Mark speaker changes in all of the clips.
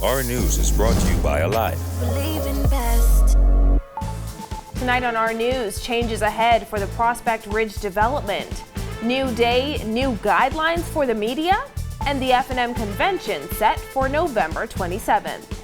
Speaker 1: Our News is brought to you by Alive.
Speaker 2: Believe in best.
Speaker 3: Tonight on Our News, changes ahead for the Prospect Ridge development. New day, new guidelines for the media, and the F&M convention set for November 27th.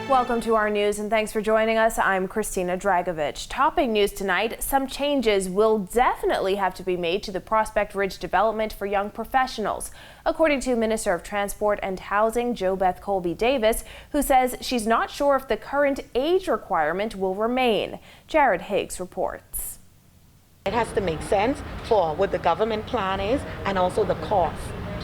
Speaker 3: Welcome to Our News and thanks for joining us. I'm Christina Dragovich. Topping news tonight, some changes will definitely have to be made to the Prospect Ridge development for young professionals, according to Minister of Transport and Housing JoBeth Colby-Davis, who says she's not sure if the current age requirement will remain. Jared Higgs reports.
Speaker 4: It has to make sense for what the government plan is and also the cost.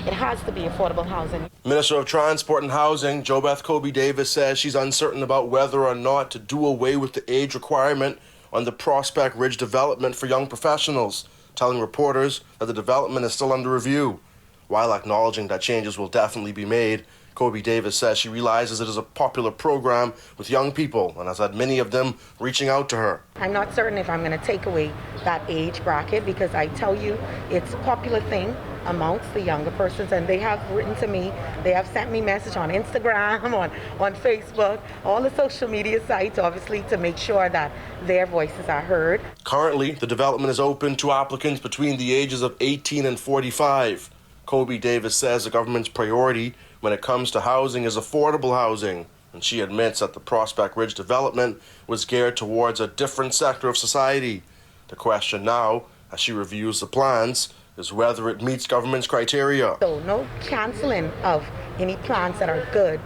Speaker 4: It has to be affordable housing.
Speaker 5: Minister of Transport and Housing, JoBeth Colby-Davis, says she's uncertain about whether or not to do away with the age requirement on the Prospect Ridge development for young professionals, telling reporters that the development is still under review. While acknowledging that changes will definitely be made, Colby-Davis says she realizes it is a popular program with young people and has had many of them reaching out to her.
Speaker 4: I'm not certain if I'm going to take away that age bracket because I tell you it's a popular thing amongst the younger persons, and they have written to me, they have sent me message on Instagram, on Facebook, all the social media sites, obviously, to make sure that their voices are heard.
Speaker 5: Currently, the development is open to applicants between the ages of 18 and 45. Colby-Davis says the government's priority when it comes to housing is affordable housing, and she admits that the Prospect Ridge development was geared towards a different sector of society. The question now, as she reviews the plans, is whether it meets government's criteria.
Speaker 4: So no canceling of any plans that are good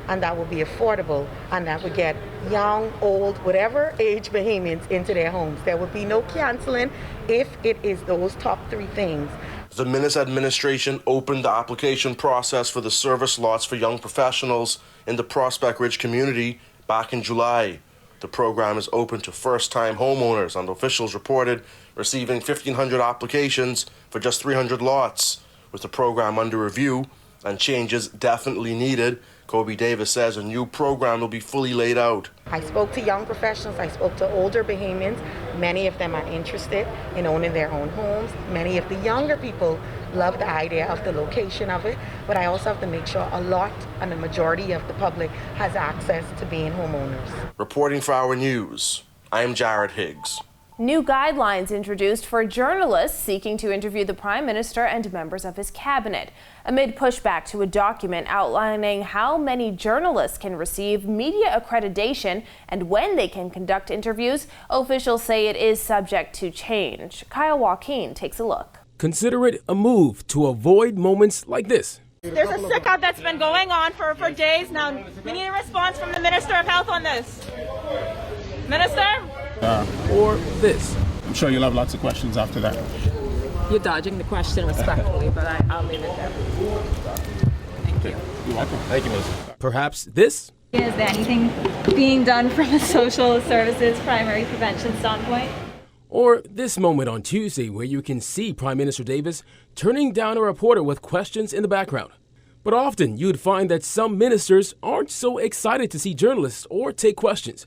Speaker 4: and that will be affordable and that would get young, old, whatever age Bahamians into their homes. There will be no canceling if it is those top three things.
Speaker 5: The Minnis administration opened the application process for the service lots for young professionals in the Prospect Ridge community back in July. The program is open to first-time homeowners, and officials reported receiving 1,500 applications for just 300 lots. With the program under review and changes definitely needed, Colby-Davis says a new program will be fully laid out.
Speaker 4: I spoke to young professionals, I spoke to older Bahamians. Many of them are interested in owning their own homes. Many of the younger people love the idea of the location of it, but I also have to make sure a lot and the majority of the public has access to being homeowners.
Speaker 5: Reporting for Our News, I am Jared Higgs.
Speaker 3: New guidelines introduced for journalists seeking to interview the Prime Minister and members of his cabinet. Amid pushback to a document outlining how many journalists can receive media accreditation and when they can conduct interviews, officials say it is subject to change. Kyle Joaquin takes a look.
Speaker 6: Consider it a move to avoid moments like this.
Speaker 7: There's a sick-out that's been going on for days now. We need a response from the Minister of Health on this. Minister?
Speaker 6: Or this.
Speaker 8: I'm sure you'll have lots of questions after that.
Speaker 9: You're dodging the question respectfully, but I'll leave it there. Thank you.
Speaker 8: You're welcome.
Speaker 5: Thank you, Ms.
Speaker 6: Perhaps this.
Speaker 10: Is there anything being done from a social services primary prevention standpoint?
Speaker 6: Or this moment on Tuesday where you can see Prime Minister Davis turning down a reporter with questions in the background. But often you'd find that some ministers aren't so excited to see journalists or take questions.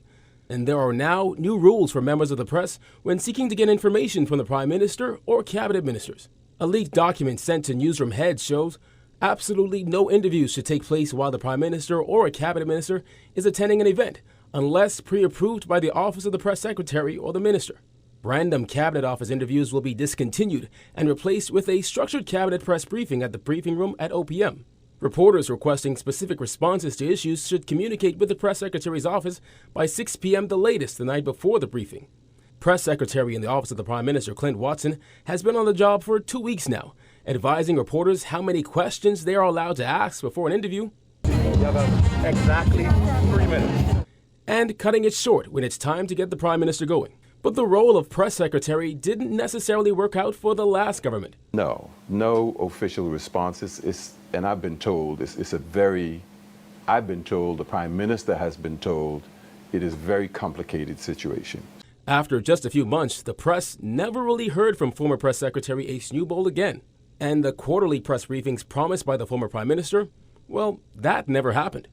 Speaker 6: And there are now new rules for members of the press when seeking to get information from the Prime Minister or cabinet ministers. A leaked document sent to newsroom heads shows absolutely no interviews should take place while the Prime Minister or a cabinet minister is attending an event, unless pre-approved by the Office of the Press Secretary or the Minister. Random Cabinet Office interviews will be discontinued and replaced with a structured cabinet press briefing at the briefing room at OPM. Reporters requesting specific responses to issues should communicate with the Press Secretary's office by 6 p.m. the latest the night before the briefing. Press Secretary in the Office of the Prime Minister, Clint Watson, has been on the job for 2 weeks now, advising reporters how many questions they are allowed to ask before an interview.
Speaker 11: You have exactly 3 minutes.
Speaker 6: And cutting it short when it's time to get the Prime Minister going. But the role of Press Secretary didn't necessarily work out for the last government.
Speaker 12: No official responses. And I've been told, the Prime Minister has been told, it is a very complicated situation.
Speaker 6: After just a few months, the press never really heard from former Press Secretary Ace Newbold again. And the quarterly press briefings promised by the former Prime Minister, well, that never happened.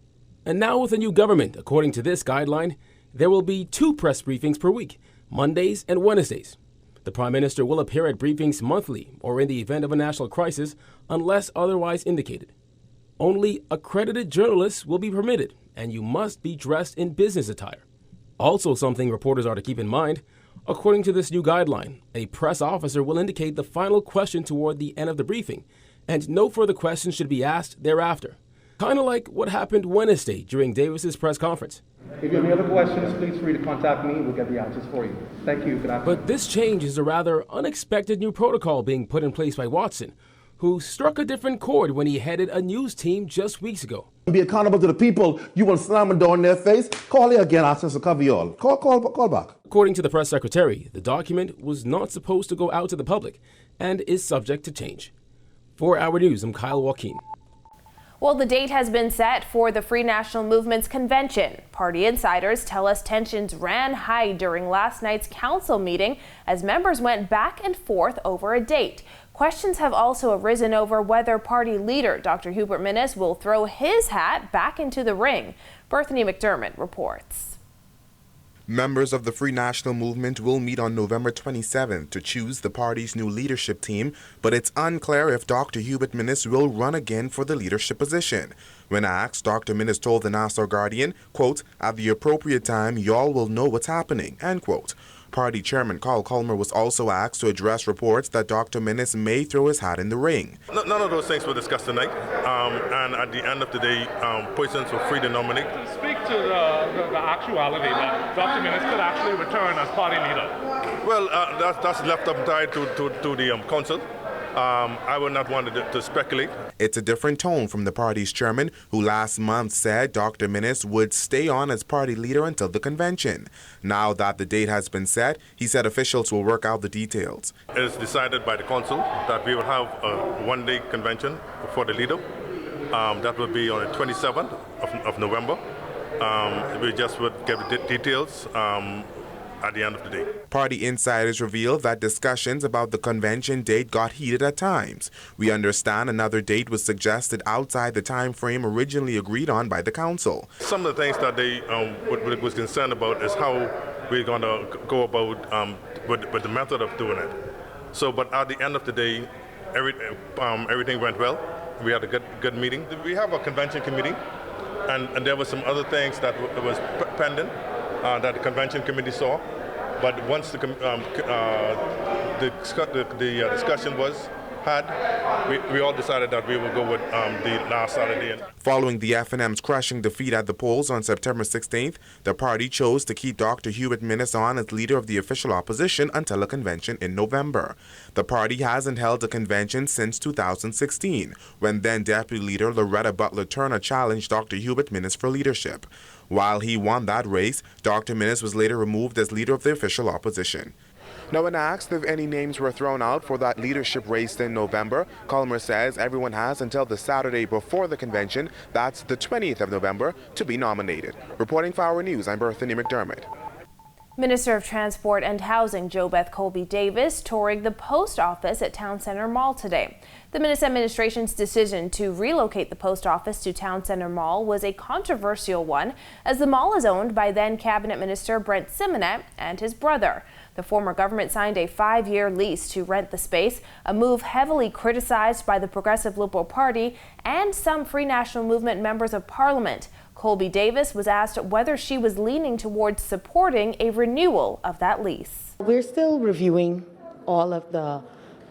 Speaker 6: And now with a new government, according to this guideline, There will be 2 press briefings per week, Mondays and Wednesdays. The Prime Minister will appear at briefings monthly or in the event of a national crisis unless otherwise indicated. Only accredited journalists will be permitted, and you must be dressed in business attire. Also, something reporters are to keep in mind, according to this new guideline, a press officer will indicate the final question toward the end of the briefing, and no further questions should be asked thereafter. Kind of like what happened Wednesday during Davis's press conference.
Speaker 11: If you have any other questions, please free to contact me. We'll get the answers for you. Thank you. Good afternoon.
Speaker 6: But this change is a rather unexpected new protocol being put in place by Watson, who struck a different chord when he headed a news team just weeks ago.
Speaker 13: Be accountable to the people. You want to slam a door in their face? Call here again, ask us to cover you all. Call back.
Speaker 6: According to the press secretary, the document was not supposed to go out to the public and is subject to change. For Our News, I'm Kyle Joaquin.
Speaker 3: Well, the date has been set for the Free National Movement's convention. Party insiders tell us tensions ran high during last night's council meeting as members went back and forth over a date. Questions have also arisen over whether party leader Dr. Hubert Minnis will throw his hat back into the ring. Bethany McDermott reports.
Speaker 14: Members of the Free National Movement will meet on November 27th to choose the party's new leadership team, but it's unclear if Dr. Hubert Minnis will run again for the leadership position. When asked, Dr. Minnis told the Nassau Guardian, quote, "At the appropriate time, y'all will know what's happening," end quote. Party chairman Carl Culmer was also asked to address reports that Dr. Minnis may throw his hat in the ring.
Speaker 15: None of those things were discussed tonight, and at the end of the day, persons were free to nominate.
Speaker 16: Speak to the actuality that Dr. Minnis could actually return as party leader.
Speaker 15: Well, that's left up tied to the council. I would not want to speculate.
Speaker 14: It's a different tone from the party's chairman, who last month said Dr. Minnis would stay on as party leader until the convention. Now that the date has been set, he said officials will work out the details.
Speaker 15: It is decided by the council that we will have a one-day convention for the leader. That will be on the 27th of November. We just would give the details at the end of the day.
Speaker 14: Party insiders revealed that discussions about the convention date got heated at times. We understand another date was suggested outside the time frame originally agreed on by the council.
Speaker 15: Some of the things that they was concerned about is how we're going to go about with the method of doing it. So, but at the end of the day, everything went well. We had a good meeting. We have a convention committee, and there were some other things that was pending that the convention committee saw. But once the discussion was had, we all decided that we will go with the last Saturday.
Speaker 14: Following the F&M's crushing defeat at the polls on September 16th, the party chose to keep Dr. Hubert Minnis on as leader of the official opposition until a convention in November. The party hasn't held a convention since 2016, when then Deputy Leader Loretta Butler Turner challenged Dr. Hubert Minnis for leadership. While he won that race, Dr. Minnis was later removed as leader of the official opposition. Now, when asked if any names were thrown out for that leadership race in November, Culmer says everyone has until the Saturday before the convention, that's the 20th of November, to be nominated. Reporting for Our News, I'm Bethany McDermott.
Speaker 3: Minister of Transport and Housing JoBeth Colby Davis touring the post office at Town Center Mall today. The Minnis administration's decision to relocate the post office to Town Center Mall was a controversial one, as the mall is owned by then Cabinet Minister Brent Simonet and his brother. The former government signed a 5-year lease to rent the space, a move heavily criticized by the Progressive Liberal Party and some Free National Movement members of Parliament. Colby Davis was asked whether she was leaning towards supporting a renewal of that lease.
Speaker 4: We're still reviewing all of the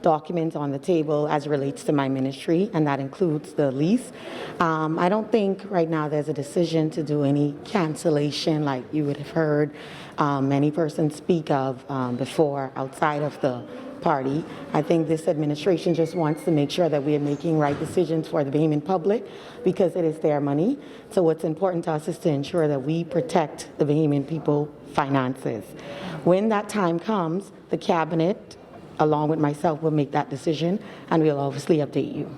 Speaker 4: documents on the table as it relates to my ministry, and that includes the lease. I don't think right now there's a decision to do any cancellation like you would have heard many persons speak of before outside of the party. I think this administration just wants to make sure that we are making right decisions for the Bahamian public because it is their money. So what's important to us is to ensure that we protect the Bahamian people finances. When that time comes, the cabinet, along with myself, will make that decision, and we'll obviously update you.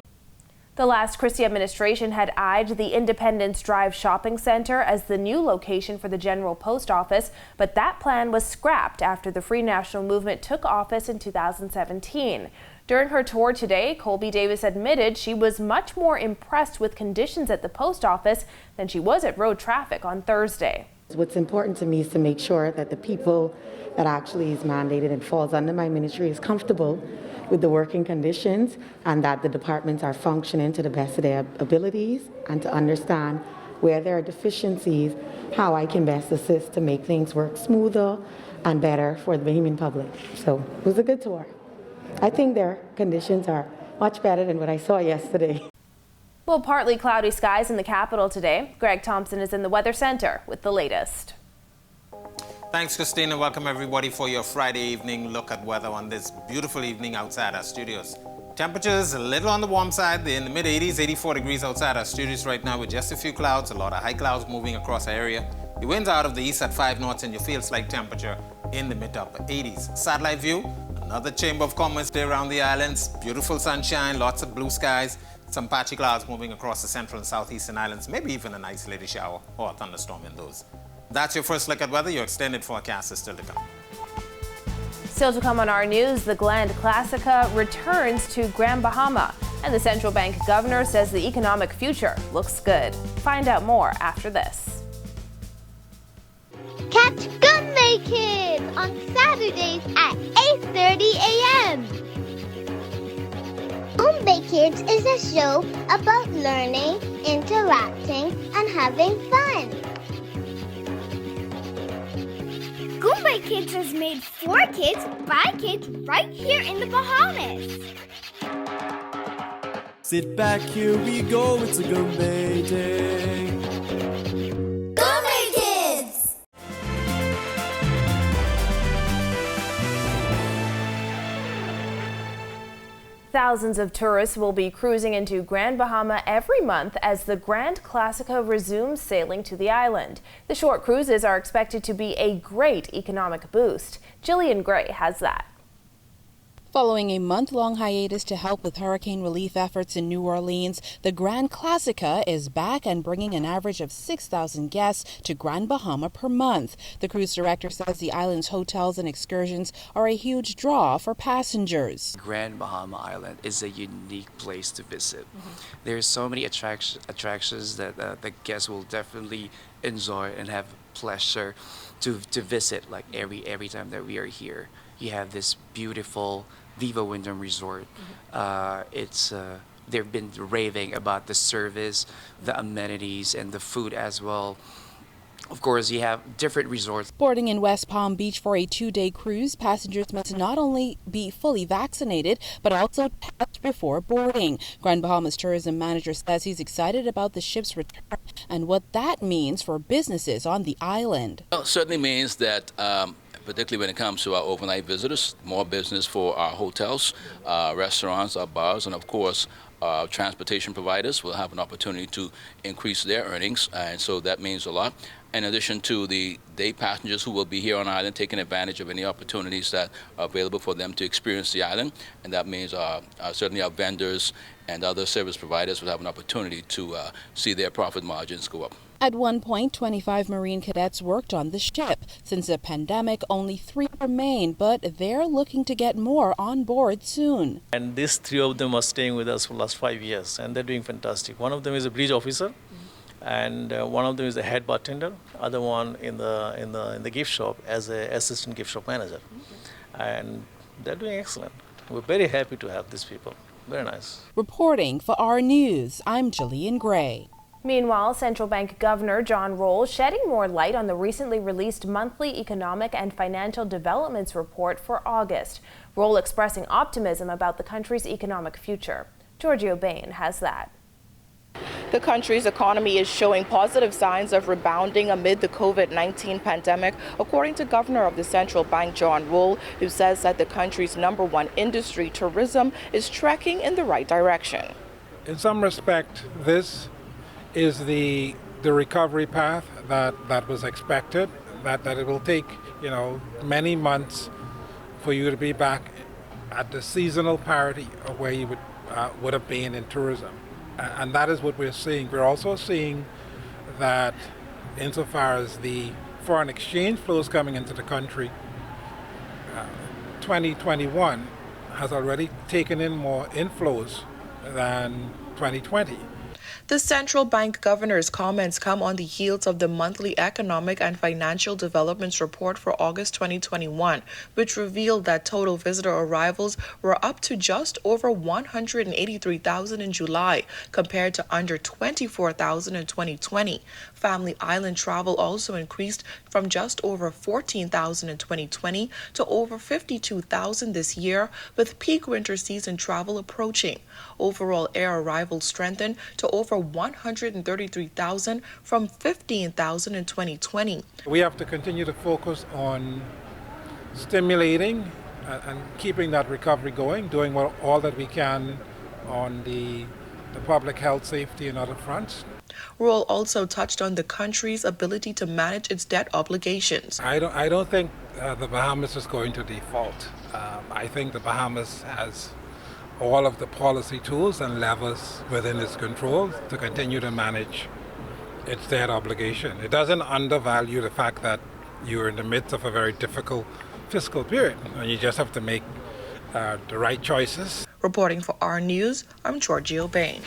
Speaker 3: The last Christie administration had eyed the Independence Drive Shopping Center as the new location for the General Post Office, but that plan was scrapped after the Free National Movement took office in 2017. During her tour today, Colby Davis admitted she was much more impressed with conditions at the post office than she was at road traffic on Thursday.
Speaker 4: What's important to me is to make sure that the people that actually is mandated and falls under my ministry is comfortable with the working conditions and that the departments are functioning to the best of their abilities, and to understand where there are deficiencies, how I can best assist to make things work smoother and better for the Bahamian public. So it was a good tour. I think their conditions are much better than what I saw yesterday.
Speaker 3: Well, partly cloudy skies in the capital today. Greg Thompson is in the Weather Center with the latest.
Speaker 17: Thanks, Christina. Welcome, everybody, for your Friday evening look at weather on this beautiful evening outside our studios. Temperatures a little on the warm side. They're in the mid-80s, 84 degrees outside our studios right now with just a few clouds, a lot of high clouds moving across our area. The wind's out of the east at 5 knots and you feel slight temperature in the mid-upper 80s. Satellite view, another chamber of commerce day around the islands. Beautiful sunshine, lots of blue skies, some patchy clouds moving across the central and southeastern islands, maybe even an isolated shower or a thunderstorm in those. That's your first look at weather. Your extended forecast is still to come.
Speaker 3: Still to come on our news, the Grand Classica returns to Grand Bahama, and the central bank governor says the economic future looks good. Find out more after this.
Speaker 18: Catch Gunday Kids on Saturdays at 8:30 a.m. Gunday Kids is a show about learning, interacting, and having fun. Goombay Kids is made for kids, by kids, right here in the Bahamas.
Speaker 19: Sit back, here we go, it's a Goombay day.
Speaker 18: Goombay Kids!
Speaker 3: Thousands of tourists will be cruising into Grand Bahama every month as the Grand Classica resumes sailing to the island. The short cruises are expected to be a great economic boost. Jillian Gray has that.
Speaker 20: Following a month-long hiatus to help with hurricane relief efforts in New Orleans, the Grand Classica is back and bringing an average of 6,000 guests to Grand Bahama per month. The cruise director says the island's hotels and excursions are a huge draw for passengers.
Speaker 21: Grand Bahama Island is a unique place to visit. There's so many attractions that the guests will definitely enjoy and have pleasure to visit, like every time that we are here. You have this beautiful Viva Wyndham Resort. They've been raving about the service, the amenities, and the food as well. Of course, you have different resorts.
Speaker 20: Boarding in West Palm Beach for a 2-day cruise, passengers must not only be fully vaccinated, but also test before boarding. Grand Bahama's tourism manager says he's excited about the ship's return and what that means for businesses on the island.
Speaker 22: Well, it certainly means that particularly when it comes to our overnight visitors, more business for our hotels, restaurants, our bars, and of course, transportation providers will have an opportunity to increase their earnings, and so that means a lot. In addition to the day passengers who will be here on island taking advantage of any opportunities that are available for them to experience the island, and that means certainly our vendors and other service providers will have an opportunity to see their profit margins go up.
Speaker 20: At one point, 25 Marine cadets worked on the ship. Since the pandemic, only 3 remain, but they're looking to get more on board soon.
Speaker 23: And these 3 of them are staying with us for the last 5 years, and they're doing fantastic. One of them is a bridge officer, and one of them is a head bartender. Other one in the gift shop as an assistant gift shop manager, and they're doing excellent. We're very happy to have these people. Very nice.
Speaker 20: Reporting for our news, I'm Jillian Gray.
Speaker 3: Meanwhile, Central Bank Governor John Roll shedding more light on the recently released monthly economic and financial developments report for August. Roll expressing optimism about the country's economic future. Giorgio Bain has that.
Speaker 24: The country's economy is showing positive signs of rebounding amid the COVID-19 pandemic, according to Governor of the Central Bank, John Roll, who says that the country's #1 industry, tourism, is tracking in the right direction.
Speaker 25: In some respect, this is the recovery path that was expected, that it will take, many months for you to be back at the seasonal parity of where you would have been in tourism. And that is what we're seeing. We're also seeing that insofar as the foreign exchange flows coming into the country, 2021 has already taken in more inflows than 2020.
Speaker 24: The central bank governor's comments come on the heels of the monthly economic and financial developments report for August 2021, which revealed that total visitor arrivals were up to just over 183,000 in July, compared to under 24,000 in 2020. Family Island travel also increased from just over 14,000 in 2020 to over 52,000 this year, with peak winter season travel approaching. Overall air arrivals strengthened to over 133,000 from 15,000 in 2020.
Speaker 25: We have to continue to focus on stimulating and keeping that recovery going, doing all that we can on the public health, safety, and other fronts.
Speaker 24: Roll also touched on the country's ability to manage its debt obligations.
Speaker 25: I don't think the Bahamas is going to default. I think the Bahamas has all of the policy tools and levers within its control to continue to manage its debt obligation. It doesn't undervalue the fact that you're in the midst of a very difficult fiscal period, and you just have to make the right choices.
Speaker 24: Reporting for our News, I'm Georgio Bain.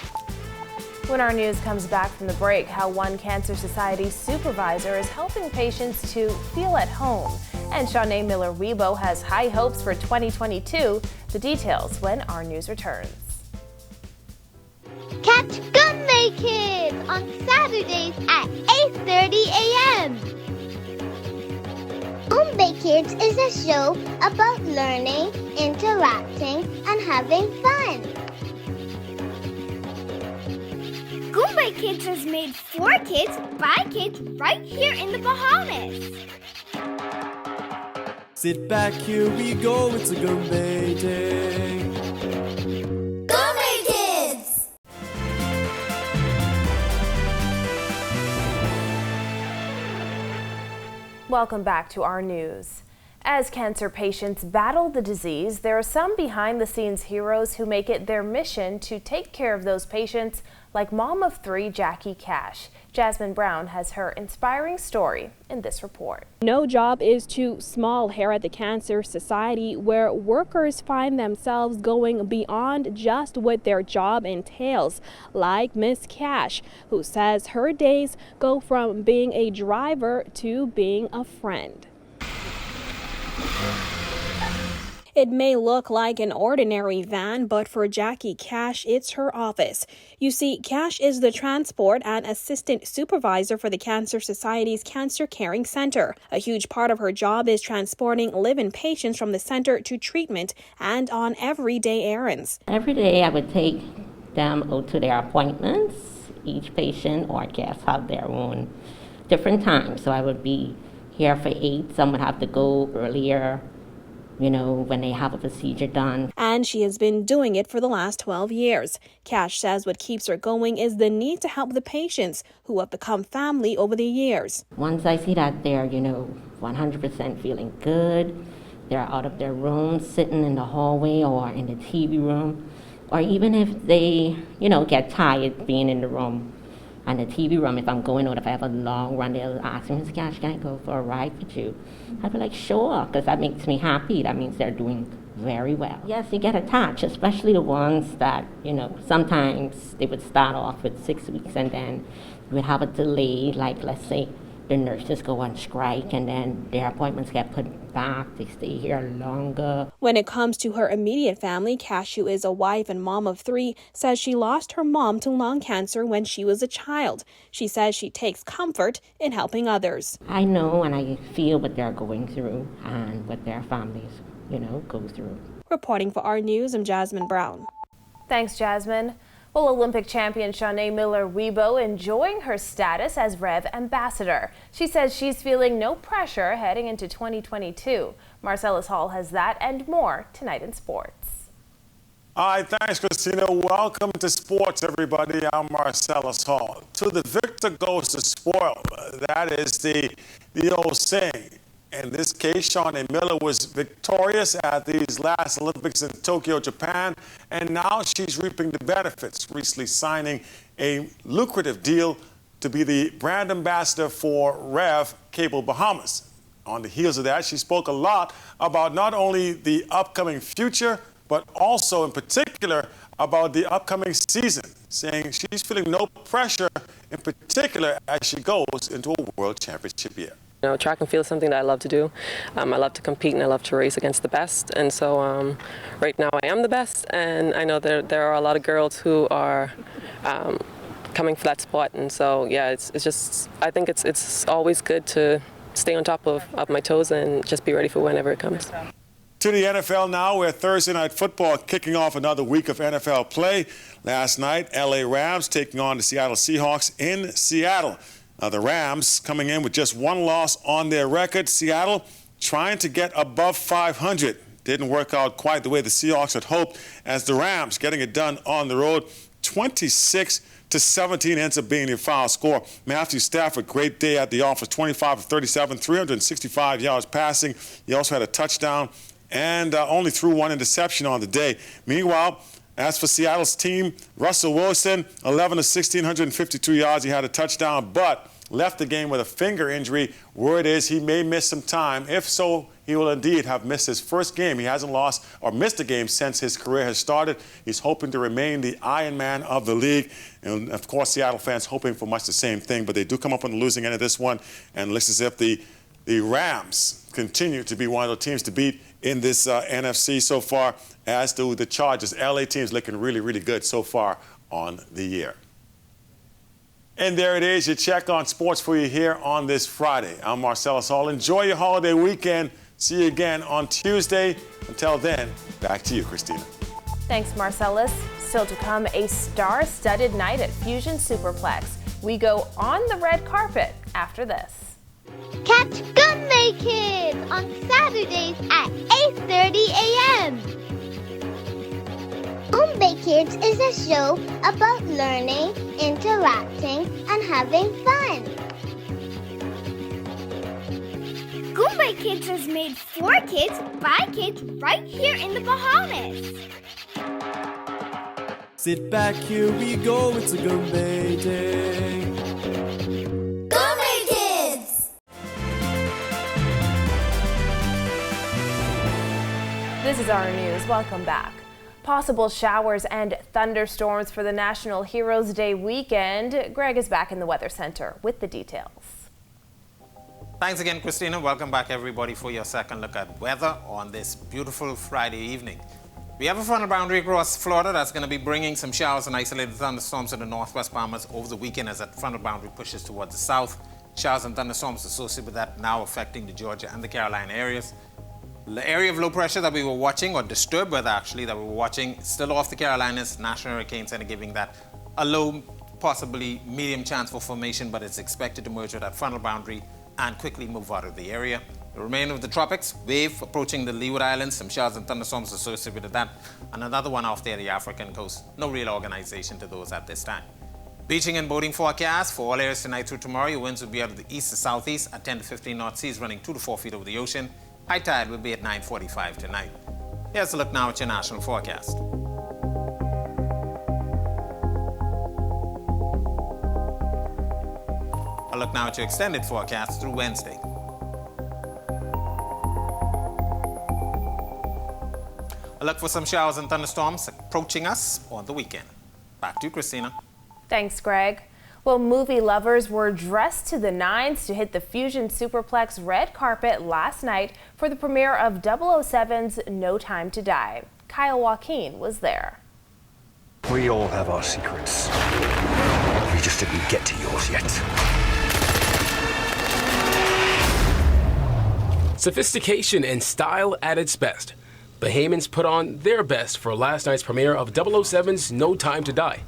Speaker 3: When our news comes back from the break, how one Cancer Society supervisor is helping patients to feel at home. And Shanae Miller-Weibo has high hopes for 2022. The details when our news returns.
Speaker 18: Catch Gunday Kids on Saturdays at 8:30 a.m. Gunday Kids is a show about learning, interacting, and having fun. Goombay Kids is made for kids, by kids, right here in the Bahamas.
Speaker 19: Sit back, here we go, it's a Goombay day.
Speaker 18: Goombay Kids!
Speaker 3: Welcome back to our news. As cancer patients battle the disease, there are some behind-the-scenes heroes who make it their mission to take care of those patients, like mom of 3 Jackie Cash. Jasmine Brown has her inspiring story in this report.
Speaker 1: No job is too small here at the Cancer Society, where workers find themselves going beyond just what their job entails, like Miss Cash, who says her days go from being a driver to being a friend. It may look like an ordinary van, but for Jackie Cash, it's her office. You see, Cash is the transport and assistant supervisor for the Cancer Society's Cancer Caring Center. A huge part of her job is transporting live-in patients from the center to treatment and on everyday errands.
Speaker 2: Every day I would take them out to their appointments. Each patient or guest have their own different times. So I would be here for 8. Some would have to go earlier, when they have a procedure done.
Speaker 1: And she has been doing it for the last 12 years. Cash says what keeps her going is the need to help the patients who have become family over the years.
Speaker 2: Once I see that they're, 100% feeling good, they're out of their room, sitting in the hallway or in the TV room, or even if they, get tired being in the room, and the TV room, if I'm going out, if I have a long run, they'll ask me, Ms. Cash, can I go for a ride with you? I'd be like, sure, because that makes me happy. That means they're doing very well. Yes, you get attached, especially the ones that, sometimes they would start off with 6 weeks and then you would have a delay, like let's say the nurses go on strike and then their appointments get put back, they stay here longer.
Speaker 1: When it comes to her immediate family, Cash, who is a wife and mom of 3, says she lost her mom to lung cancer when she was a child. She says she takes comfort in helping others.
Speaker 2: I know and I feel what they're going through and what their families, go through.
Speaker 1: Reporting for our news, I'm Jasmine Brown.
Speaker 3: Thanks, Jasmine. Well, Olympic champion Shanae Miller-Weibo enjoying her status as Rev Ambassador. She says she's feeling no pressure heading into 2022. Marcellus Hall has that and more tonight in sports.
Speaker 7: All right, thanks, Christina. Welcome to sports, everybody. I'm Marcellus Hall. To the victor goes the spoil. That is the old saying. In this case, Shanae Miller was victorious at these last Olympics in Tokyo, Japan, and now she's reaping the benefits, recently signing a lucrative deal to be the brand ambassador for Rev Cable Bahamas. On the heels of that, she spoke a lot about not only the upcoming future, but also in particular about the upcoming season. saying she's feeling no pressure in particular as she goes into a world championship year.
Speaker 5: You know, track and field is something that I love to do. I love to compete and I love to race against the best. And so right now I am the best, and I know there are a lot of girls who are coming for that spot. And so, yeah, it's just, I think it's always good to stay on top of my toes and just be ready for whenever it comes.
Speaker 7: To the NFL now, where Thursday Night Football kicking off another week of NFL play. Last night, LA Rams taking on the Seattle Seahawks in Seattle. The Rams coming in with just one loss on their record. Seattle trying to get above 500. Didn't work out quite the way the Seahawks had hoped, as the Rams getting it done on the road. 26-17 ends up being the final score. Matthew Stafford, great day at the office, 25 of 37, 365 yards passing. He also had a touchdown and only threw one interception on the day. Meanwhile, as for Seattle's team, Russell Wilson, 11 of 16, 152 yards. He had a touchdown, but left the game with a finger injury. Word is he may miss some time. If so, he will indeed have missed his first game. He hasn't lost or missed a game since his career has started. He's hoping to remain the Iron Man of the league. And, of course, Seattle fans hoping for much the same thing, but they do come up on the losing end of this one. And it looks as if the Rams continue to be one of the teams to beat in this NFC so far, as do the Chargers. LA team's looking really, really good so far on the year. And there it is, your check on sports for you here on this Friday. I'm Marcellus Hall. Enjoy your holiday weekend. See you again on Tuesday. Until then, back to you, Christina.
Speaker 3: Thanks, Marcellus. Still to come, a star-studded night at Fusion Superplex. We go on the red carpet after this.
Speaker 18: Catch Gunbay Kids on Saturdays at 8:30 a.m. Gunbay Kids is a show about learning, interacting, and having fun. Gunbay Kids is made for kids by kids right here in the Bahamas.
Speaker 19: Sit back, here we go, it's a Gunbay day.
Speaker 18: Gunbay Kids!
Speaker 3: This is our news. Welcome back. Possible showers and thunderstorms for the National Heroes Day weekend. Greg is back in the Weather Center with the details.
Speaker 17: Thanks again, Christina. Welcome back, everybody, for your second look at weather on this beautiful Friday evening. We have a frontal boundary across Florida that's going to be bringing some showers and isolated thunderstorms to the northwest Bahamas over the weekend as that frontal boundary pushes towards the south. Showers and thunderstorms associated with that now affecting the Georgia and the Carolina areas. The area of low pressure that we were watching, or disturbed weather actually, that we were watching, still off the Carolinas. National Hurricane Center giving that a low, possibly medium chance for formation, but it's expected to merge with that frontal boundary and quickly move out of the area. The remainder of the tropics, wave approaching the Leeward Islands, some showers and thunderstorms associated with that, and another one off there, the African coast. No real organization to those at this time. Beaching and boating forecast for all areas tonight through tomorrow. Your winds will be out of the east to southeast at 10 to 15 knot, seas running 2 to 4 feet over the ocean. High tide will be at 9:45 tonight. Here's a look now at your national forecast. A look now at your extended forecast through Wednesday. A look for some showers and thunderstorms approaching us on the weekend. Back to you, Christina.
Speaker 3: Thanks, Greg. Well, movie lovers were dressed to the nines to hit the Fusion Superplex red carpet last night for the premiere of 007's No Time to Die. Kyle Joaquin was there.
Speaker 8: We all have our secrets. We just didn't get to yours yet.
Speaker 6: Sophistication and style at its best. Bahamians put on their best for last night's premiere of 007's No Time to Die.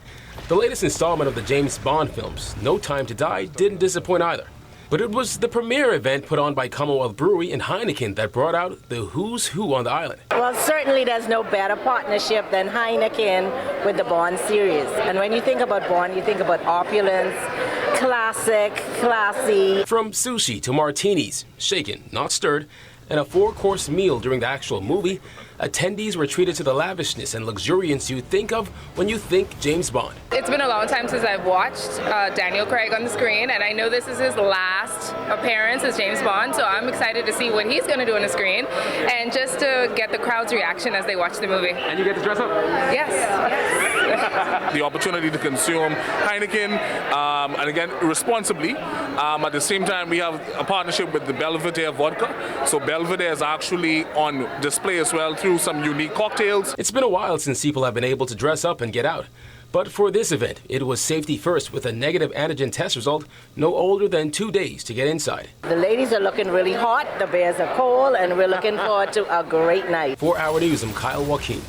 Speaker 6: The latest installment of the James Bond films, No Time to Die, didn't disappoint either. But it was the premiere event put on by Commonwealth Brewery and Heineken that brought out the who's who on the island.
Speaker 9: Well, certainly there's no better partnership than Heineken with the Bond series. And when you think about Bond, you think about opulence, classic, classy.
Speaker 6: From sushi to martinis, shaken, not stirred, and a 4-course meal during the actual movie, attendees were treated to the lavishness and luxuriance you think of when you think James Bond.
Speaker 10: It's been a long time since I've watched Daniel Craig on the screen, and I know this is his last appearance as James Bond, so I'm excited to see what he's going to do on the screen and just to get the crowd's reaction as they watch the movie.
Speaker 11: And you get to dress up?
Speaker 10: Yes.
Speaker 11: The opportunity to consume Heineken, and again, responsibly. At the same time, we have a partnership with the Belvedere Vodka. So Belvedere is actually on display as well through some unique cocktails.
Speaker 6: It's been a while since people have been able to dress up and get out. But for this event, it was safety first with a negative antigen test result no older than 2 days to get inside.
Speaker 9: The ladies are looking really hot, the bears are cold, and we're looking forward to a great night.
Speaker 6: For Our News, I'm Kyle Joaquin.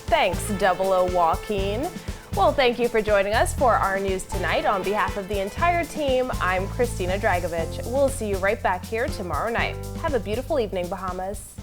Speaker 3: Thanks, 00 Joaquin. Well, thank you for joining us for our news tonight. On behalf of the entire team, I'm Christina Dragovich. We'll see you right back here tomorrow night. Have a beautiful evening, Bahamas.